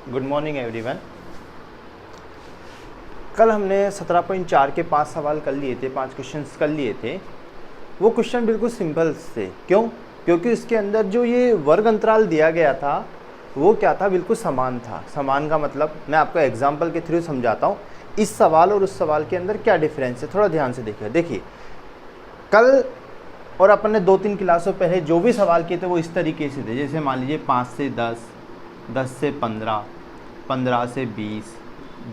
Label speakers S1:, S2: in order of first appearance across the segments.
S1: Good morning everyone. कल हमने 17.4 के 5 सवाल कर लिए थे, 5 क्वेश्चंस कर लिए थे। वो क्वेश्चन बिल्कुल सिंपल थे। क्यों? क्योंकि उसके अंदर जो ये वर्ग अंतराल दिया गया था वो क्या था, बिल्कुल समान था। समान का मतलब मैं आपको एग्जाम्पल के थ्रू समझाता हूँ। इस सवाल और उस सवाल के अंदर क्या डिफरेंस है, थोड़ा ध्यान से देखिए। देखिए कल और अपन ने 2-3 क्लासों पहले जो भी सवाल किए थे वो इस तरीके से थे। जैसे मान लीजिए 5 से 10, 10 से 15, 15 से 20,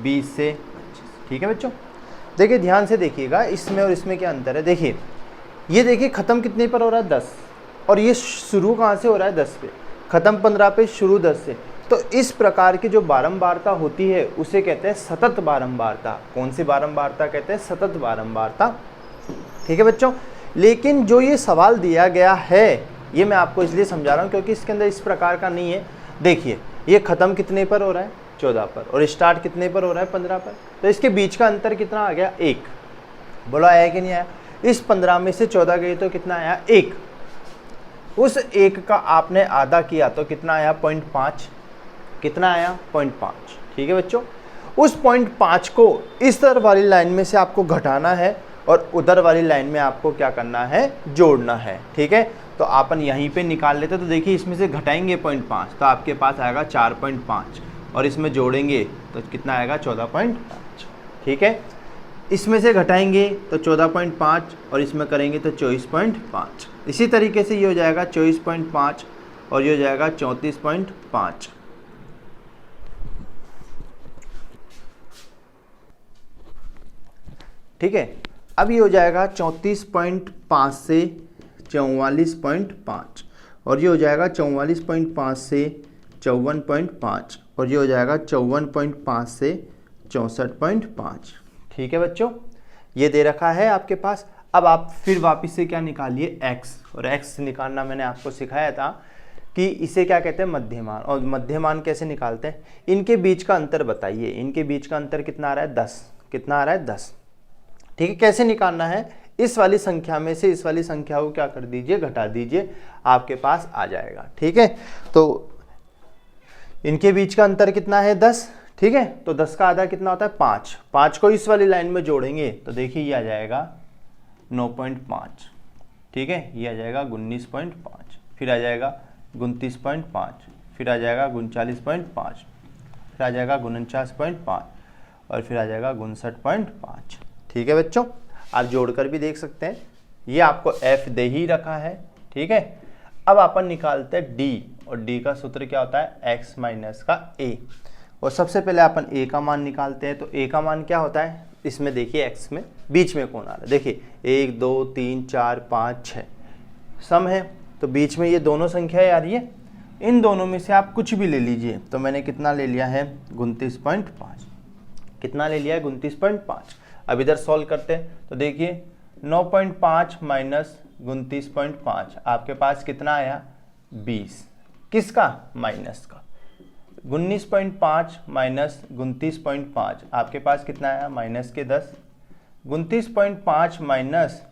S1: 20 से 25। ठीक है बच्चों, देखिए ध्यान से देखिएगा इसमें और इसमें क्या अंतर है। देखिए ये देखिए ख़त्म कितने पर हो रहा है, 10, और ये शुरू कहाँ से हो रहा है, 10 पे, ख़त्म 15 पे, शुरू 10 से। तो इस प्रकार की जो बारंबारता होती है उसे कहते हैं सतत बारंबारता। कौन सी बारंबारता कहते हैं? सतत बारंबारता। ठीक है बच्चों, लेकिन जो ये सवाल दिया गया है ये मैं आपको इसलिए समझा रहा हूँ क्योंकि इसके अंदर इस प्रकार का नहीं है। देखिए ये ख़त्म कितने पर हो रहा है, 14 पर, और स्टार्ट कितने पर हो रहा है, 15 पर। तो इसके बीच का अंतर कितना आ गया, 1। बोलो आया कि नहीं आया? इस 15 में से 14 गई तो कितना आया, 1। उस 1 का आपने आधा किया तो कितना आया, 0.5। कितना आया, 0.5। ठीक है बच्चों, उस 0.5 को इस तरह वाली लाइन में से आपको घटाना है और उधर वाली लाइन में आपको क्या करना है, जोड़ना है। ठीक है, तो अपन यहीं पे निकाल लेते। तो देखिए इसमें से घटाएंगे 0.5 तो आपके पास आएगा 4.5, और इसमें जोड़ेंगे तो कितना आएगा, 14.5। ठीक है, इसमें से घटाएंगे तो 14.5 और इसमें करेंगे तो 24.5। इसी तरीके से ये हो जाएगा 24.5 और ये हो जाएगा 34.5। ठीक है, अब ये हो जाएगा 34.5 से 44.5, और ये हो जाएगा 44.5 से 54.5, और ये हो जाएगा 54.5 से 64.5। ठीक है बच्चों, ये दे रखा है आपके पास। अब आप फिर वापस से क्या निकालिए, x, और x निकालना मैंने आपको सिखाया था कि इसे क्या कहते हैं, मध्यमान। और मध्यमान कैसे निकालते हैं, इनके बीच का अंतर बताइए। इनके बीच का अंतर कितना आ रहा है, 10। कितना आ रहा है, 10। ठीक है, कैसे निकालना है, इस वाली संख्या में से इस वाली संख्या को क्या कर दीजिए, घटा दीजिए, आपके पास आ जाएगा। ठीक है, तो इनके बीच का अंतर कितना है, 10। ठीक है, तो 10 का आधा कितना होता है, 5। 5 को इस वाली लाइन में जोड़ेंगे तो देखिए ये आ जाएगा 9.5। ठीक है, ये आ जाएगा 19.5, फिर आ जाएगा 29.5, फिर आ जाएगा 39.5, फिर आ जाएगा 49.5, और फिर आ जाएगा 59.5। ठीक है बच्चों, आप जोड़कर भी देख सकते हैं, ये आपको f दे ही रखा है। ठीक है, अब अपन निकालते हैं d, और d का सूत्र क्या होता है, x माइनस का a। और सबसे पहले अपन a का मान निकालते हैं। तो a का मान क्या होता है, इसमें देखिए x में बीच में कौन आ रहा है, देखिए 1 2 3 4 5 6 सम है, तो बीच में ये दोनों संख्या आ रही है। इन दोनों में से आप कुछ भी ले लीजिए। तो मैंने कितना ले लिया है, 29.5। कितना ले लिया है, 29.5। अब इधर सॉल्व करते हैं तो देखिए 9.5 माइनस 29.5, आपके पास कितना आया, 20। किसका, माइनस का। 19.5 माइनस 29.5, आपके पास कितना आया, माइनस के 10। 29.5 माइनस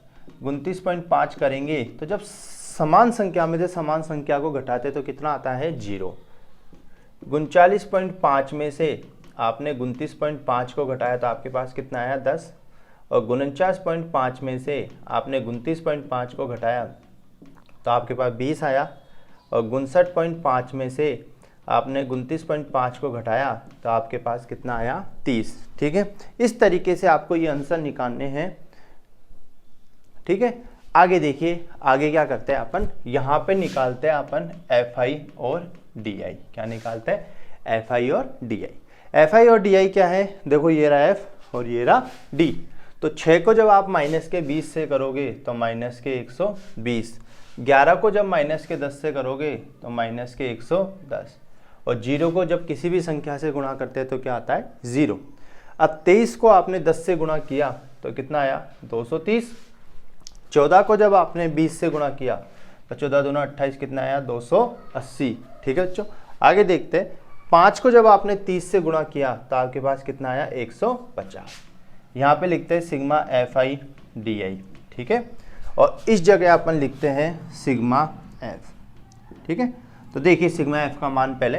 S1: 29.5 करेंगे तो जब समान संख्या में से समान संख्या को घटाते तो कितना आता है, 0। 39.5 में से आपने 29.5 को घटाया तो आपके पास कितना आया, 10। और 49.5 में से आपने 29.5 को घटाया तो आपके पास 20 आया। और 59.5 में से आपने 29.5 को घटाया तो आपके पास कितना आया, 30। ठीक है, इस तरीके से आपको ये आंसर निकालने हैं। ठीक है, आगे देखिए, आगे क्या करते हैं अपन, यहाँ पे निकालते हैं अपन fi और di। क्या निकालते हैं, fi और di। fi और di क्या है, देखो ये रहा f और ये रहा d। तो 6 को जब आप माइनस के 20 से करोगे तो माइनस के 120। 11 को जब माइनस के 10 से करोगे तो माइनस के 110। और 0 को जब किसी भी संख्या से गुणा करते हैं तो क्या आता है, 0। अब 23 को आपने 10 से गुणा किया तो कितना आया, 230। 14 को जब आपने 20 से गुणा किया तो 14 दूना 28, कितना आया, 280। ठीक है बच्चों, आगे देखते हैं। 5 को जब आपने 30 से गुणा किया तो आपके पास कितना आया, 150। यहाँ पे लिखते हैं सिग्मा fi di। ठीक है, और इस जगह अपन लिखते हैं सिग्मा f। ठीक है, तो देखिए सिग्मा f का मान पहले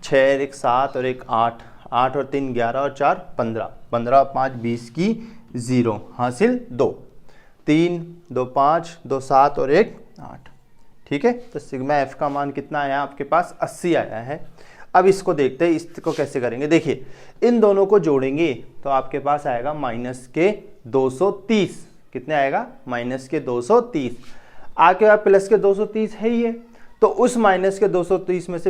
S1: 6 और 1 7 और 1 8, 8 और 3 11 और 4 15, 15 और 5 20 की 0 हासिल 2, 3 2 5 2 7 और 1 8। ठीक है, तो सिग्मा एफ का मान कितना आया आपके पास 80 आया है। अब इसको देखते हैं, इसको कैसे करेंगे। देखिए इन दोनों को जोड़ेंगे तो आपके पास आएगा माइनस के 230, कितने आएगा माइनस के 230, आपके पास प्लस के 230 है ही है, तो उस माइनस के 230 में से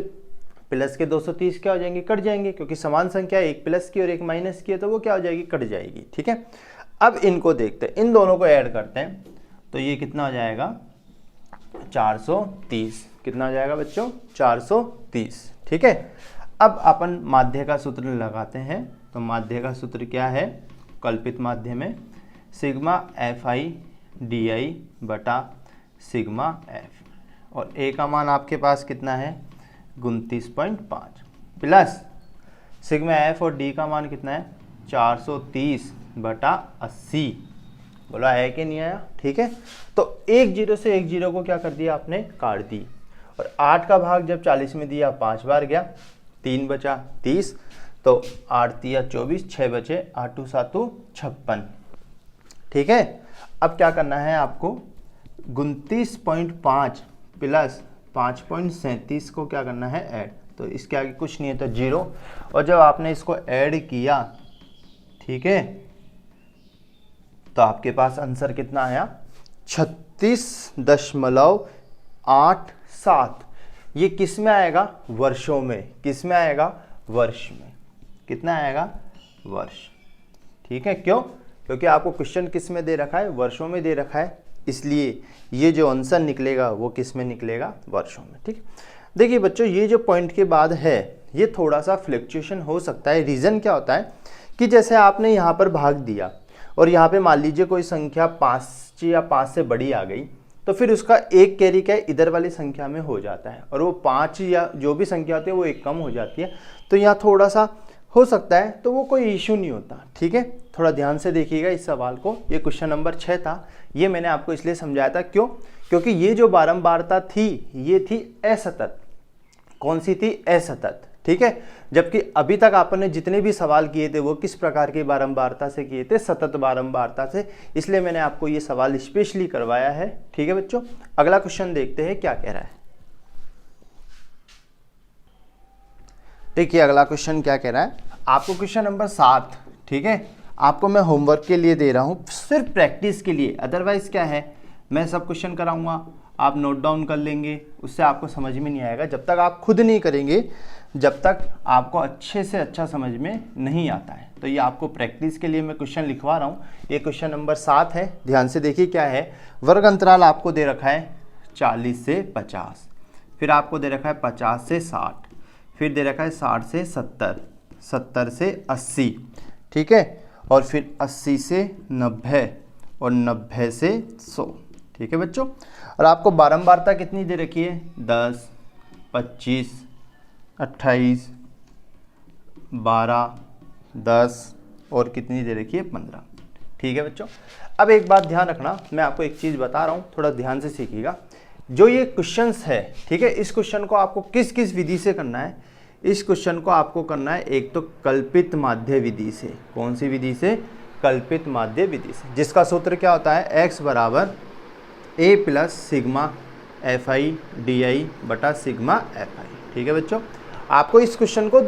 S1: प्लस के 230 क्या हो जाएंगे, कट जाएंगे, क्योंकि समान संख्या एक प्लस की और एक माइनस की है तो वो क्या हो जाएगी, कट जाएगी। ठीक है, अब इनको देखते हैं, इन दोनों को ऐड करते हैं तो ये कितना हो जाएगा 430, कितना हो जाएगा बच्चों 430। ठीक है, अब अपन माध्य का सूत्र लगाते हैं, तो माध्य का सूत्र क्या है, कल्पित माध्य में sigma f I D I बटा सिग्मा एफ, और ए का मान आपके पास कितना है 29.5 प्लस सिग्मा एफ और डी का मान कितना है 430 बटा 80, बोला है कि नहीं आया। ठीक है, तो एक जीरो से एक जीरो को क्या कर दिया आपने, काट दी, और 8 का भाग जब 40 में दिया 5 बार गया, 3 बचा 30, तो 8 तिया 24, 6 बचे, 8 7 56। ठीक है, अब क्या करना है आपको 29.5 प्लस 5.37 को क्या करना है ऐड, तो इसके आगे कुछ नहीं है तो 0, और जब आपने इसको ऐड किया, ठीक है, तो आपके पास आंसर कितना आया 36.87। ये किस में आएगा, वर्षों में, किस में आएगा, वर्ष में, कितना आएगा, वर्ष। ठीक है, क्यों, क्योंकि आपको क्वेश्चन किस में दे रखा है, वर्षों में दे रखा है, इसलिए ये जो आंसर निकलेगा वो किस में निकलेगा, वर्षों में। ठीक, देखिए बच्चों ये जो पॉइंट के बाद है ये थोड़ा सा फ्लक्चुएशन हो सकता है। रीज़न क्या होता है कि जैसे आपने यहाँ पर भाग दिया और यहाँ पे मान लीजिए कोई संख्या 5 या 5 से बड़ी आ गई, तो फिर उसका एक कैरी क्या इधर वाली संख्या में हो जाता है, और वो 5 या जो भी संख्या होती है वो एक कम हो जाती है, तो यहाँ थोड़ा सा हो सकता है, तो वो कोई इशू नहीं होता। ठीक है, थोड़ा ध्यान से देखिएगा इस सवाल को, ये क्वेश्चन नंबर 6 था, ये मैंने आपको इसलिए समझाया था, क्यों, क्योंकि ये जो बारंबारता थी ये थी असतत, कौन सी थी, असतत। ठीक है, जबकि अभी तक आपने जितने भी सवाल किए थे वो किस प्रकार की बारंबारता से किए थे, सतत बारंबारता से, इसलिए मैंने आपको ये सवाल स्पेशली करवाया है। ठीक है बच्चों, अगला क्वेश्चन देखते हैं क्या कह रहा है। देखिए अगला क्वेश्चन क्या कह रहा है, आपको क्वेश्चन नंबर 7, ठीक है, आपको मैं होमवर्क के लिए दे रहा हूँ, सिर्फ प्रैक्टिस के लिए, अदरवाइज क्या है मैं सब क्वेश्चन कराऊंगा, आप नोट डाउन कर लेंगे, उससे आपको समझ में नहीं आएगा, जब तक आप खुद नहीं करेंगे जब तक आपको अच्छे से अच्छा समझ में नहीं आता है। तो ये आपको प्रैक्टिस के लिए मैं क्वेश्चन लिखवा रहा हूँ। ये क्वेश्चन नंबर 7 है, ध्यान से देखिए क्या है। वर्ग अंतराल आपको दे रखा है 40 से 50, फिर आपको दे रखा है 50 से 60, फिर दे रखा है 60 से 70, 70 से 80, ठीक है, और फिर 80 से 90 और 90 से 100। ठीक है बच्चों, और आपको बारंबारता कितनी दे रखी है, 10, 25, 28, 12, 10 और कितनी दे रखी है, 15। ठीक है बच्चों, अब एक बात ध्यान रखना, मैं आपको एक चीज़ बता रहा हूँ, थोड़ा ध्यान से सीखिएगा। जो ये क्वेश्चंस है, ठीक है, इस क्वेश्चन को आपको किस किस विधि से करना है, इस क्वेश्चन को आपको करना है एक तो कल्पित माध्य विधि से। कौन सी विधि से, कल्पित माध्य विधि से, जिसका सूत्र क्या होता है, x बराबर a plus sigma f I D I बटा सिग्मा एफ आई। ठीक है बच्चों, आपको इस क्वेश्चन को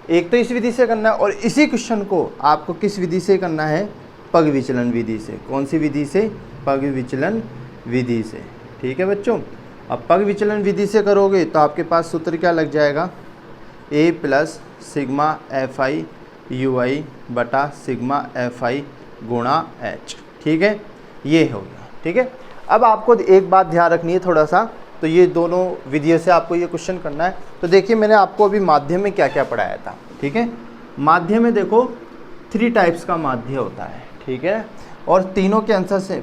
S1: एक तो इस विधि से करना है, और इसी क्वेश्चन को आपको किस विधि से करना है, पग विचलन विधि से। कौन सी विधि से, पग विचलन विधि से। ठीक है बच्चों, अब पग विचलन विधि से करोगे तो आपके पास सूत्र क्या लग जाएगा, a plus sigma f i u i बटा सिग्मा एफ आई गुणा h। ठीक है, ये हो गया। ठीक है, अब आपको एक बात ध्यान रखनी है थोड़ा सा, तो ये दोनों विधियों से आपको ये क्वेश्चन करना है। तो देखिए मैंने आपको अभी माध्य में क्या क्या पढ़ाया था। ठीक है, माध्य में देखो 3 टाइप्स का माध्य होता है। ठीक है, और तीनों के आंसर से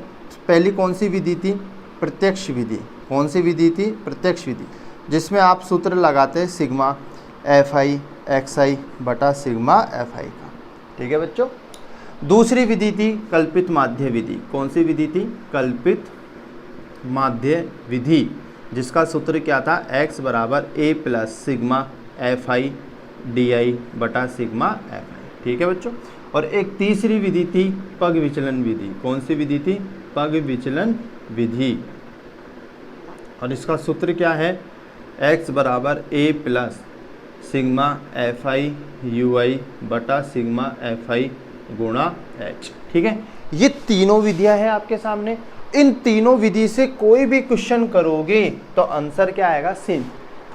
S1: पहली कौन सी विधि थी, प्रत्यक्ष विधि। कौन सी विधि थी, प्रत्यक्ष विधि, जिसमें आप सूत्र लगाते हैं सिग्मा एफ आई एक्स आई बटा सिग्मा एफ आई का। ठीक है बच्चों, दूसरी विधि थी कल्पित माध्य विधि। कौन सी विधि थी, कल्पित माध्य विधि, जिसका सूत्र क्या था, x बराबर a plus sigma f I D I बटा सिग्मा एफ आई। ठीक है बच्चों। और एक तीसरी विधि थी पग विचलन विधि। कौन सी विधि थी? पग विचलन विधि। और इसका सूत्र क्या है? x बराबर a plus sigma f i u i बटा सिग्मा एफ आई गुणा h। ठीक है, ये तीनों विधियां हैं आपके सामने। इन तीनों विधि से कोई भी क्वेश्चन करोगे तो आंसर क्या आएगा? सेम।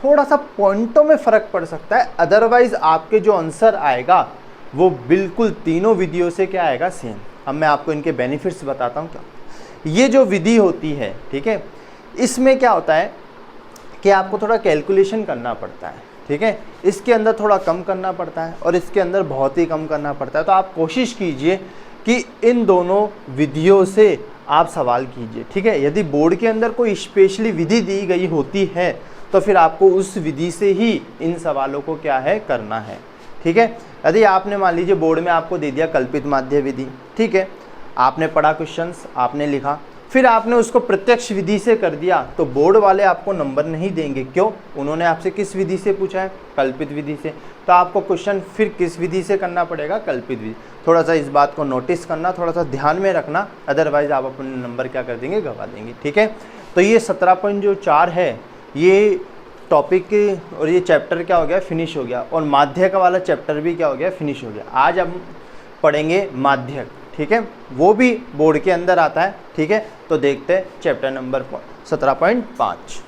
S1: थोड़ा सा पॉइंटों में फर्क पड़ सकता है, अदरवाइज आपके जो आंसर आएगा वो बिल्कुल तीनों विधियों से क्या आएगा? सेम। अब मैं आपको इनके बेनिफिट्स बताता हूँ। क्या ये जो विधि होती है, ठीक है, इसमें क्या होता है कि आपको थोड़ा कैलकुलेशन करना पड़ता है। ठीक है, इसके अंदर थोड़ा कम करना पड़ता है और इसके अंदर बहुत ही कम करना पड़ता है। तो आप कोशिश कीजिए कि इन दोनों विधियों से आप सवाल कीजिए। ठीक है, यदि बोर्ड के अंदर कोई स्पेशली विधि दी गई होती है तो फिर आपको उस विधि से ही इन सवालों को क्या है करना है। ठीक है, यदि आपने मान लीजिए बोर्ड में आपको दे दिया कल्पित माध्य विधि, ठीक है, आपने पढ़ा क्वेश्चंस, आपने लिखा, फिर आपने उसको प्रत्यक्ष विधि से कर दिया तो बोर्ड वाले आपको नंबर नहीं देंगे। क्यों? उन्होंने आपसे किस विधि से पूछा है? कल्पित विधि से। तो आपको क्वेश्चन फिर किस विधि से करना पड़ेगा? कल्पित विधि। थोड़ा सा इस बात को नोटिस करना, थोड़ा सा ध्यान में रखना, अदरवाइज आप अपने नंबर क्या कर देंगे? गवा देंगे। ठीक है, तो ये 17.4 है, ये टॉपिक और ये चैप्टर क्या हो गया? फिनिश हो गया। और माध्यक वाला चैप्टर भी क्या हो गया? फिनिश हो गया। आज हम पढ़ेंगे माध्यक। ठीक है, वो भी बोर्ड के अंदर आता है। ठीक है, तो देखते हैं चैप्टर नंबर 17.5।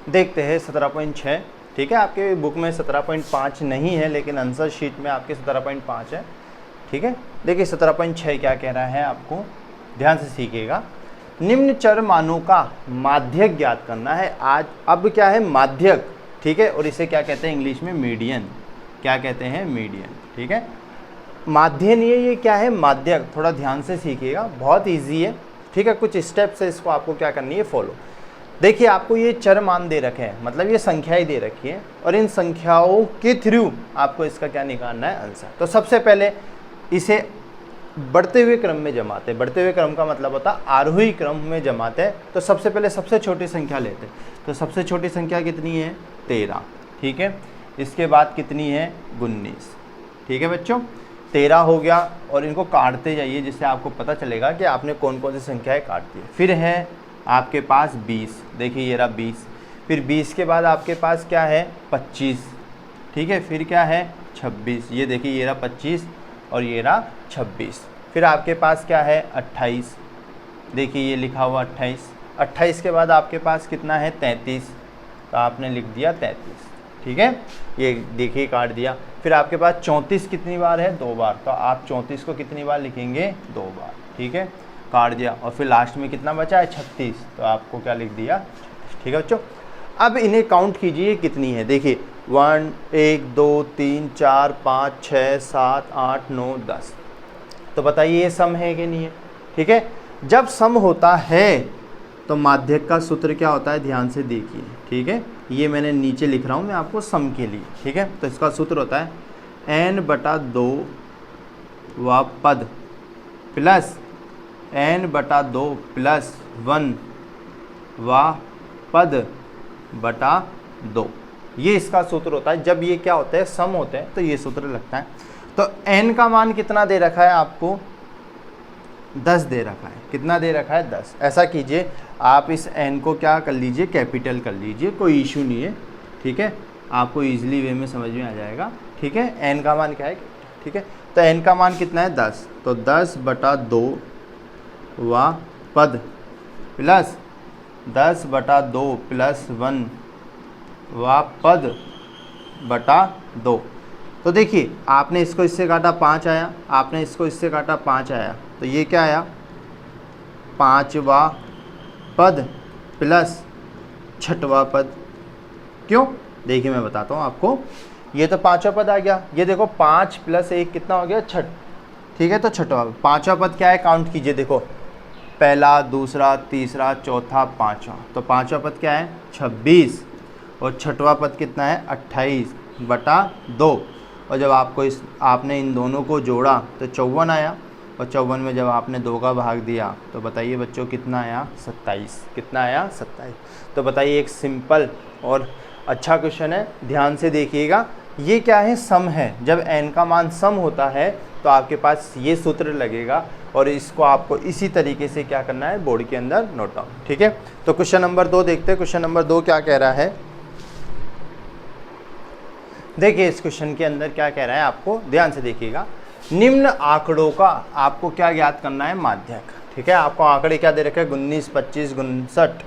S1: देखते हैं 17.6। ठीक है, आपके बुक में 17.5 नहीं है, लेकिन आंसर शीट में आपके 17.5 है। ठीक है, देखिए 17.6 क्या कह रहा है, आपको ध्यान से सीखिएगा। निम्न चर मानों का माध्यक ज्ञात करना है। आज अब क्या है? माध्यक। ठीक है, और इसे क्या कहते हैं इंग्लिश में? मीडियन। क्या कहते हैं? मीडियन। ठीक है, माध्य नहीं है, ये क्या है? माध्यक। थोड़ा ध्यान से सीखिएगा, बहुत इजी है। ठीक है, कुछ स्टेप्स है, इसको आपको क्या करनी है? फॉलो। देखिए, आपको ये चर मान दे रखे हैं, मतलब ये संख्याएं दे रखी है, और इन संख्याओं के थ्रू आपको इसका क्या निकालना है? आंसर। तो सबसे पहले इसे बढ़ते हुए क्रम में जमाते हैं। बढ़ते हुए क्रम का मतलब होता है आरोही क्रम में जमाते हैं। तो सबसे पहले सबसे छोटी संख्या लेते हैं। तो सबसे छोटी संख्या कितनी है? 13। ठीक है, इसके बाद कितनी है? 19। ठीक है बच्चों, 13 हो गया, और इनको काटते जाइए जिससे आपको पता चलेगा कि आपने कौन कौन सी संख्याएं काट दी। फिर है आपके पास 20। देखिए ये रहा 20। फिर 20 के बाद आपके पास क्या है? 25। ठीक है, फिर क्या है? 26। ये देखिए ये रहा 25 और ये रहा 26। फिर आपके पास क्या है? 28। देखिए ये लिखा हुआ 28। 28 के बाद आपके पास कितना है? 33। तो आपने लिख दिया 33। ठीक है, ये देखिए काट दिया। फिर आपके पास 34 कितनी बार है? 2 बार। तो आप 34 को कितनी बार लिखेंगे? 2 बार। ठीक है, काट दिया। और फिर लास्ट में कितना बचा है? 36। तो आपको क्या लिख दिया? 36। ठीक है बच्चों, अब इन्हें काउंट कीजिए कितनी है। देखिए 1 2 3 4 5 6 7 8 9 10। तो बताइए ये सम है कि नहीं है? ठीक है, जब सम होता है तो माध्यक का सूत्र क्या होता है? ध्यान से देखिए। ठीक है, ये मैंने नीचे लिख रहा हूँ मैं आपको सम के लिए। ठीक है, तो इसका सूत्र होता है n/2 व पद प्लस n/2 प्लस 1 व पद बटा 2। ये इसका सूत्र होता है। जब ये क्या होता है? सम होते हैं, तो ये सूत्र लगता है। तो n का मान कितना दे रखा है आपको? 10 दे रखा है। कितना दे रखा है? 10। ऐसा कीजिए, आप इस n को क्या कर लीजिए? कैपिटल कर लीजिए, कोई इशू नहीं है। ठीक है, आपको इजीली वे में समझ में आ जाएगा। ठीक है, n का मान क्या है? ठीक है, तो n का मान कितना है? 10। तो 10/2 व पद प्लस 10/2 प्लस 1 व पद बटा 2। तो देखिए आपने इसको इससे काटा 5 आया, आपने इसको इससे काटा 5 आया, तो ये क्या आया? 5वां पद प्लस 6वां पद। क्यों? देखिए मैं बताता हूँ आपको। ये तो 5वां पद आ गया। ये देखो 5 + 1 कितना हो गया? 6। ठीक है, तो 6वां 5वां पद क्या है? काउंट कीजिए। देखो पहला, दूसरा, तीसरा, चौथा, 5वां। तो 5वां पद क्या है? 26। और 6वां पद कितना है? 28/2। और जब आपने इन दोनों को जोड़ा तो 54 आया। और 54 में जब आपने 2 का भाग दिया तो बताइए बच्चों कितना आया, 27। कितना आया, 27। तो बताइए एक सिंपल और अच्छा क्वेश्चन है, ध्यान से देखिएगा। ये क्या है, सम है। जब n का मान सम होता है तो आपके पास ये सूत्र लगेगा और इसको आपको इसी तरीके से क्या करना है, बोर्ड के अंदर नोट डाउन। ठीक है, तो क्वेश्चन नंबर 2 देखते हैं। क्वेश्चन नंबर 2 क्या कह रहा है, देखिए इस क्वेश्चन के अंदर क्या कह रहा है, आपको ध्यान से देखिएगा। निम्न आंकड़ों का आपको क्या ज्ञात करना है, माध्यक। ठीक है, आपको आंकड़े क्या दे रखे हैं, 19, 25, 59,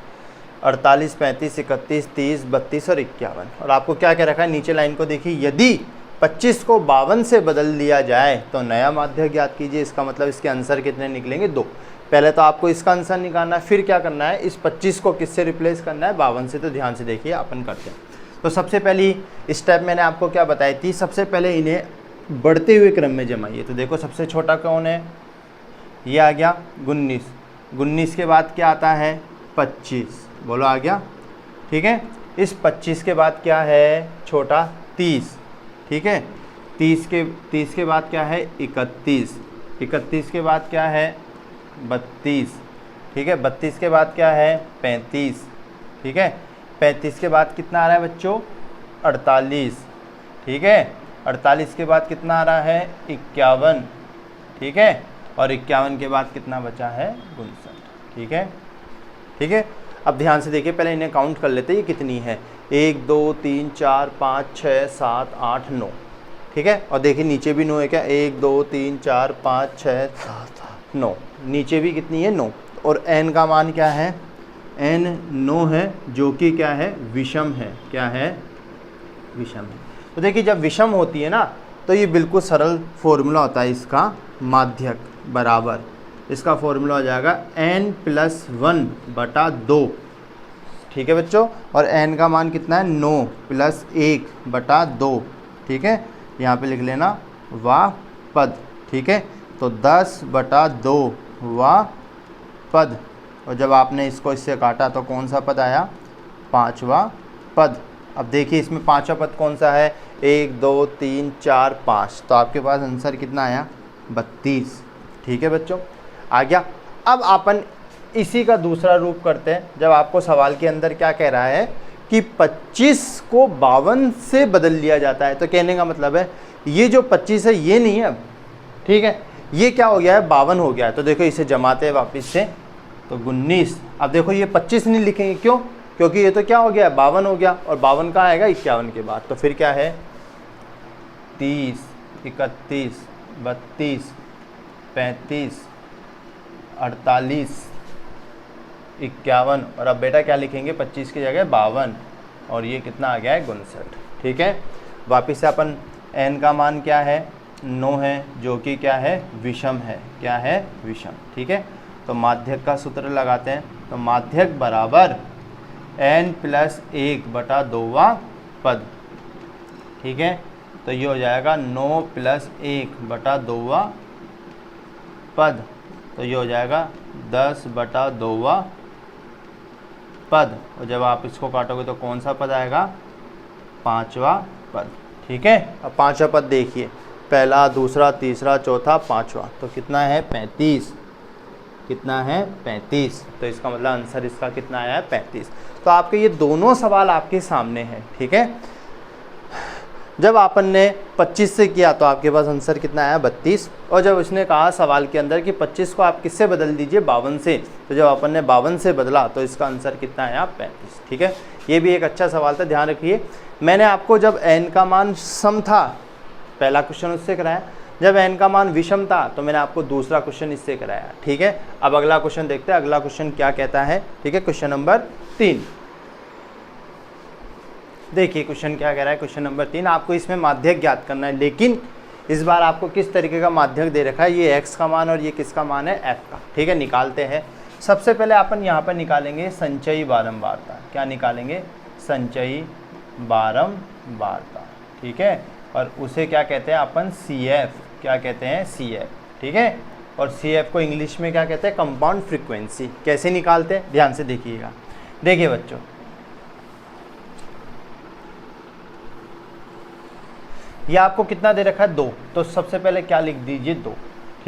S1: 48, 35, 31, 30, 32 और 51। और आपको क्या कह रखा है, नीचे लाइन को देखिए, यदि 25 को 52 से बदल दिया जाए तो नया माध्यक ज्ञात कीजिए। इसका मतलब इसके आंसर कितने निकलेंगे, 2। पहले तो आपको इसका आंसर निकालना है, फिर क्या करना है, इस 25 को किससे रिप्लेस करना है, 52 से। तो ध्यान से देखिए अपन करते हैं। तो सबसे पहली स्टेप मैंने आपको क्या बताई थी, सबसे पहले इन्हें बढ़ते हुए क्रम में जमाइए। तो देखो सबसे छोटा कौन है, ये आ गया 19। 19 के बाद क्या आता है, 25। बोलो आ गया। ठीक है, इस 25 के बाद क्या है, छोटा 30। ठीक है, 30 के बाद क्या है, 31। 31 के बाद क्या है, 32। ठीक है, 32 के बाद क्या है, 35। ठीक है, 35 के बाद कितना आ रहा है बच्चों, 48। ठीक है, 48 के बाद कितना आ रहा है, 51। ठीक है, और 51 के बाद कितना बचा है, 59। ठीक है, ठीक है। अब ध्यान से देखिए, पहले इन्हें काउंट कर लेते हैं, ये कितनी है, 1 2 3 4 5 6 7 8 9। ठीक है, और देखिए नीचे भी 9 है क्या, 1 2 3 4 5 6 7 8 9, नीचे भी कितनी है, 9। और n का मान क्या है, n 9 है, जो कि क्या है, विषम है। क्या है, विषम है। तो देखिए जब विषम होती है ना, तो ये बिल्कुल सरल फॉर्मूला होता है इसका, माध्यक बराबर, इसका फॉर्मूला हो जाएगा n+1/2। ठीक है बच्चों, और n का मान कितना है, 9 + 1/2। ठीक है, यहाँ पे लिख लेना वा पद। ठीक है, तो 10/2 वा पद। और जब आपने इसको इससे काटा तो कौन सा पद आया, 5वां पद। अब देखिए इसमें 5वां पद कौन सा है, 1 2 3 4 5। तो आपके पास आंसर कितना आया, 32। ठीक है बच्चों, आ गया। अब अपन इसी का दूसरा रूप करते हैं। जब आपको सवाल के अंदर क्या कह रहा है कि 25 को 52 से बदल लिया जाता है, तो कहने का मतलब है ये जो 25 है ये नहीं है अब। ठीक है, ये क्या हो गया है, 52 हो गया है। तो देखो इसे जमाते हैं वापस से, तो 19। अब देखो ये 25 नहीं लिखेंगे, क्यों, क्योंकि ये तो क्या हो गया, 52 हो गया, और 52 कहाँ आएगा, 51 के बाद। तो फिर क्या है, 30, 31, 32, 35, 48, 51। और अब बेटा क्या लिखेंगे, 25 की जगह 52, और ये कितना आ गया है, 59। ठीक है, वापिस से अपन n का मान क्या है, 9 है, जो कि क्या है, विषम है। क्या है, विषम। ठीक है, तो माध्यक का सूत्र लगाते हैं। तो माध्यक बराबर n+1/2वां पद। ठीक है, तो ये हो जाएगा 9 + 1/2वां पद। तो ये हो जाएगा 10/2वां पद। और जब आप इसको काटोगे तो कौन सा पद आएगा, 5वां पद। ठीक है, अब 5वां पद देखिए, पहला, दूसरा, तीसरा, चौथा, 5वां। तो कितना है, 35। कितना है, 35। तो इसका मतलब आंसर इसका कितना आया है, 35। तो आपके ये दोनों सवाल आपके सामने हैं। ठीक है, जब आपन ने 25 से किया तो आपके पास आंसर कितना आया, 32। और जब उसने कहा सवाल के अंदर कि 25 को आप किससे बदल दीजिए, 52 से, तो जब अपन ने 52 से बदला तो इसका आंसर कितना आया, 35। ठीक है, ये भी एक अच्छा सवाल था, ध्यान रखिए। मैंने आपको जब n का मान सम था, पहला क्वेश्चन उससे कराया, जब n का मान विषम था तो मैंने आपको दूसरा क्वेश्चन इससे कराया। ठीक है, अब अगला क्वेश्चन देखते हैं, अगला क्वेश्चन क्या कहता है। ठीक है, क्वेश्चन नंबर 3 देखिए, क्वेश्चन क्या कह रहा है, क्वेश्चन नंबर 3। आपको इसमें माध्यक ज्ञात करना है, लेकिन इस बार आपको किस तरीके का माध्यक दे रखा है, ये x का मान और ये किसका मान है, f का। ठीक है, निकालते हैं। सबसे पहले अपन यहाँ पर निकालेंगे संचयी बारंबारता। क्या निकालेंगे, संचयी बारंबारता। ठीक है, और उसे क्या कहते हैं अपन, CF। क्या कहते हैं, CF। ठीक है, और CF को इंग्लिश में क्या कहते हैं, कंपाउंड फ्रीक्वेंसी। कैसे निकालते हैं, ध्यान से देखिएगा। देखिए बच्चों, ये आपको कितना दे रखा है, 2। तो सबसे पहले क्या लिख दीजिए, 2।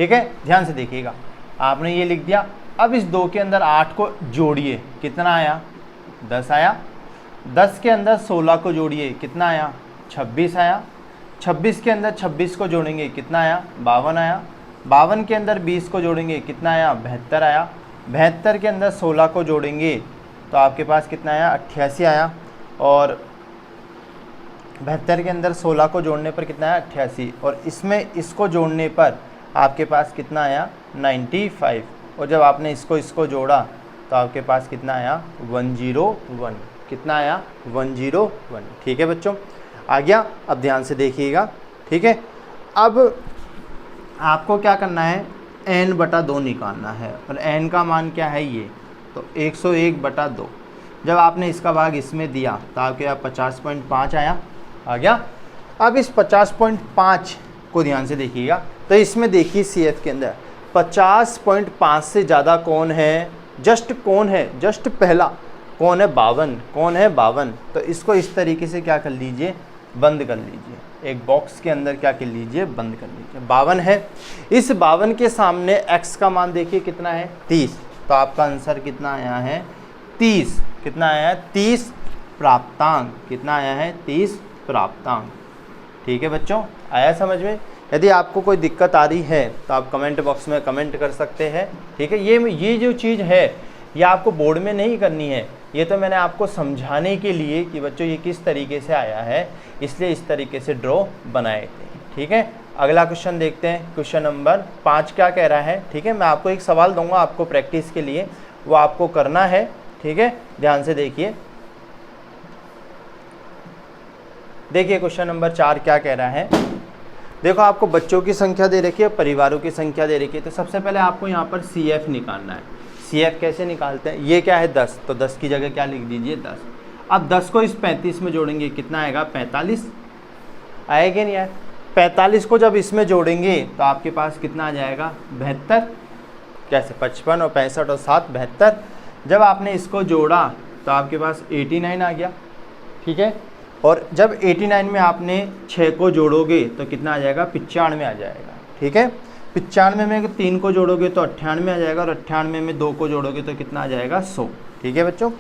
S1: ठीक है, ध्यान से देखिएगा, आपने ये लिख दिया। अब इस 2 के अंदर 8 को जोड़िए, कितना आया 10 आया। 10 के अंदर 16 को जोड़िए, कितना आया 26 आया। 26 के अंदर 26 को जोड़ेंगे, कितना आया 52 आया। 52 के अंदर 20 को जोड़ेंगे, कितना आया 72 आया। 72 के अंदर 16 को जोड़ेंगे तो आपके पास कितना आया 88 आया। और 72 के अंदर 16 को जोड़ने पर कितना आया 88, और इसमें इसको जोड़ने पर आपके पास कितना आया 95। और जब आपने इसको जोड़ा तो आपके पास कितना आया 101, कितना आया 101। ठीक है बच्चों, आ गया। अब ध्यान से देखिएगा, ठीक है। अब आपको क्या करना है, n/2 निकालना है, और n का मान क्या है ये, तो 101/2। जब आपने इसका भाग इसमें दिया तो आपके यहाँ 50.5 आया, आ गया। अब इस 50.5 को ध्यान से देखिएगा, तो इसमें देखिए CF के अंदर 50.5 से ज़्यादा कौन है, जस्ट कौन है, जस्ट पहला कौन है 52, कौन है 52। तो इसको इस तरीके से क्या कर लीजिए, बंद कर लीजिए, एक बॉक्स के अंदर क्या कर लीजिए, बंद कर लीजिए। 52 है, इस 52 के सामने x का मान देखिए कितना है 30, तो आपका आंसर कितना आया है 30, कितना आया है 30 प्राप्तांक, कितना आया है 30 प्राप्तांक। ठीक है बच्चों, आया समझ में। यदि आपको कोई दिक्कत आ रही है तो आप कमेंट बॉक्स में कमेंट कर सकते हैं। ठीक है, ये जो चीज़ है ये आपको बोर्ड में नहीं करनी है, ये तो मैंने आपको समझाने के लिए कि बच्चों ये किस तरीके से आया है, इसलिए इस तरीके से ड्रॉ बनाए थे। ठीक है, अगला क्वेश्चन देखते हैं। क्वेश्चन नंबर 5 क्या कह रहा है। ठीक है, मैं आपको एक सवाल दूंगा आपको प्रैक्टिस के लिए, वो आपको करना है। ठीक है, ध्यान से देखिए। देखिए क्वेश्चन नंबर 4 क्या कह रहा है। देखो आपको बच्चों की संख्या दे रखी है, परिवारों की संख्या दे रखी है, तो सबसे पहले आपको यहाँ पर CF निकालना है। CF कैसे निकालते हैं, ये क्या है 10, तो 10 की जगह क्या लिख दीजिए 10। अब 10 को इस 35 में जोड़ेंगे, कितना आएगा 45, आएगा नहीं आए। 45 को जब इसमें जोड़ेंगे तो आपके पास कितना आ जाएगा 72, कैसे 55 और 65 और 7 72। जब आपने इसको जोड़ा तो आपके पास 89 आ गया। ठीक है, और जब 89 में आपने 6 को जोड़ोगे तो कितना आ जाएगा 95 आ जाएगा। ठीक है, 95 में 3 को जोड़ोगे तो 98 आ जाएगा, और 98 में 2 को जोड़ोगे तो कितना आ जाएगा 100। ठीक है बच्चों,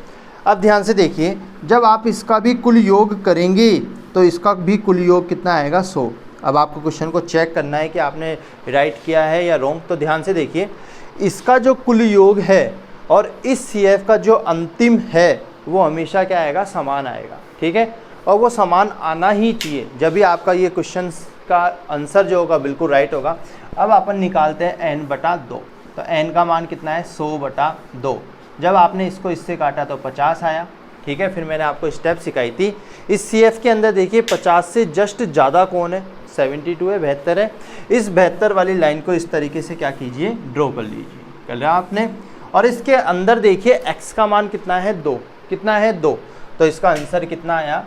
S1: अब ध्यान से देखिए, जब आप इसका भी कुल योग करेंगे तो इसका भी कुल योग कितना आएगा 100। अब आपको क्वेश्चन को चेक करना है कि आपने राइट किया है या रॉन्ग। तो ध्यान से देखिए, इसका जो कुल योग है और इस CF का जो अंतिम है वो हमेशा क्या आएगा, समान आएगा। ठीक है, और वो समान आना ही चाहिए, जब भी आपका ये क्वेश्चन का आंसर जो होगा बिल्कुल राइट होगा। अब अपन निकालते हैं n/2, तो n का मान कितना है 100/2। जब आपने इसको इससे काटा तो 50 आया। ठीक है, फिर मैंने आपको स्टेप सिखाई थी। इस CF के अंदर देखिए 50 से जस्ट ज़्यादा कौन है, 72 है, 72 है। इस 72 वाली लाइन को इस तरीके से क्या कीजिए, ड्रॉ कर लीजिए, कर लिया आपने। और इसके अंदर देखिए x का मान कितना है 2, कितना है 2, तो इसका आंसर कितना आया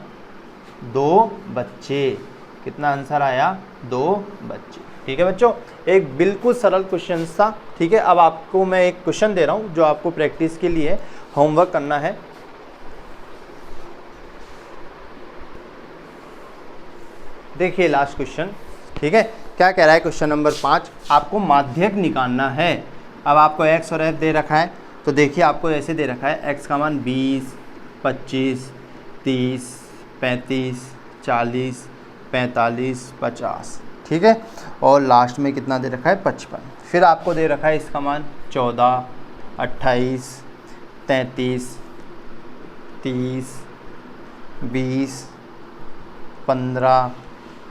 S1: 2 बच्चे। कितना आंसर आया 2 बच्चे। ठीक है बच्चों, एक बिल्कुल सरल क्वेश्चन था। ठीक है, अब आपको मैं एक क्वेश्चन दे रहा हूँ जो आपको प्रैक्टिस के लिए होमवर्क करना है। देखिए लास्ट क्वेश्चन। ठीक है, क्या कह रहा है क्वेश्चन नंबर 5, आपको माध्यक निकालना है। अब आपको x और f दे रखा है, तो देखिए आपको ऐसे दे रखा है, x का मान 20, 25, 30, 35, 40, 45, 50। ठीक है, और लास्ट में कितना दे रखा है 55। फिर आपको दे रखा है इसका मान 14, 28, 33, 30, 20, 15,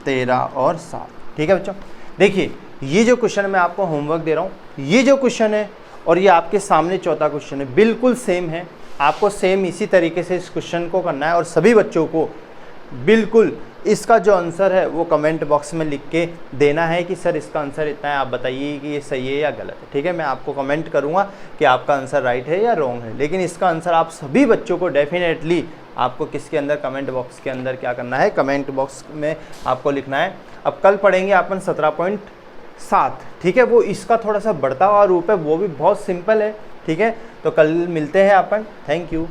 S1: 13 और 7। ठीक है बच्चों, देखिए ये जो क्वेश्चन मैं आपको होमवर्क दे रहा हूँ, ये जो क्वेश्चन है और ये आपके सामने चौथा क्वेश्चन है, बिल्कुल सेम है। आपको सेम इसी तरीके से इस क्वेश्चन को करना है, और सभी बच्चों को बिल्कुल इसका जो आंसर है वो कमेंट बॉक्स में लिख के देना है कि सर इसका आंसर इतना है, आप बताइए कि ये सही है या गलत है। ठीक है, मैं आपको कमेंट करूँगा कि आपका आंसर राइट है या रॉन्ग है, लेकिन इसका आंसर आप सभी बच्चों को डेफिनेटली आपको किसके अंदर, कमेंट बॉक्स के अंदर क्या करना है, कमेंट बॉक्स में आपको लिखना है। अब कल पढ़ेंगे अपन 17.7। ठीक है, वो इसका थोड़ा सा बढ़ता हुआ रूप है, वो भी बहुत सिंपल है। ठीक है, तो कल मिलते हैं अपन। Thank you.